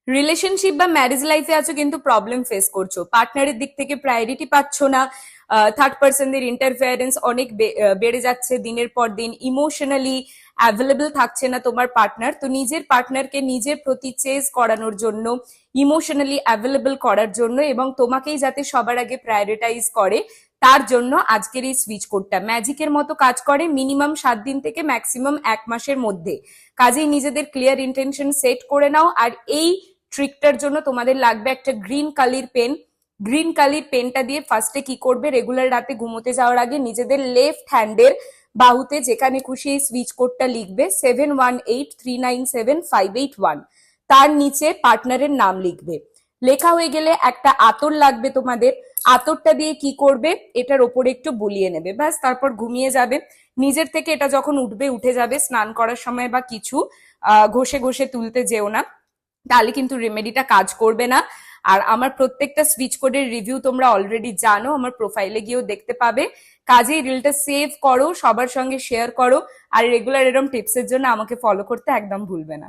Relationship বা marriage লাইফে আছো কিন্তু প্রবলেম ফেস করছো, পার্টনারের দিক থেকে প্রায়োরিটি পাচ্ছ না, থার্ড পার্সনদের ইন্টারফেয়ারেন্স অনেক বেড়ে যাচ্ছে দিনের পর দিন, ইমোশনালি অ্যাভেলেবল থাকছে না তোমার পার্টনার। তো নিজের পার্টনারকে নিজের প্রতি চেজ করানোর জন্য, ইমোশনালি অ্যাভেলেবল করার জন্য এবং তোমাকেই যাতে সবার আগে প্রায়োরিটাইজ করে, তার জন্য আজকের এই সুইচ কোডটা ম্যাজিকের মতো কাজ করে মিনিমাম 7 দিন থেকে ম্যাক্সিমাম 1 মাসের মধ্যে। কাজেই নিজেদের ক্লিয়ার ইন্টেনশন সেট করে নাও। আর এই ট্রিকটার জন্য তোমাদের লাগবে একটা গ্রিন কালির পেন। গ্রিন কালির পেনটা দিয়ে ফার্স্টে কি করবে, রেগুলার রাতে ঘুমোতে যাওয়ার আগে নিজেদের লেফট হ্যান্ডের বাহুতে যেখানে খুশি এই সুইচ কোডটা লিখবে 71839758 তার নিচে পার্টনারের নাম লিখবে। লেখা হয়ে গেলে একটা আতর লাগবে তোমাদের, আতরটা দিয়ে কি করবে, এটার ওপরে একটু বুলিয়ে নেবে, ব্যাস তারপর ঘুমিয়ে যাবে। নিজের থেকে এটা যখন উঠবে উঠে যাবে, স্নান করার সময় বা কিছু ঘষে ঘষে তুলতে যেও না, তাহলে কিন্তু রেমেডিটা কাজ করবে না। আর আমার প্রত্যেকটা সুইচ কোডের রিভিউ তোমরা অলরেডি জানো, আমার প্রোফাইলে গিয়েও দেখতে পাবে। কাজেই রিলটা সেভ করো, সবার সঙ্গে শেয়ার করো, আর রেগুলার এরকম টিপসের জন্য আমাকে ফলো করতে একদম ভুলবে না।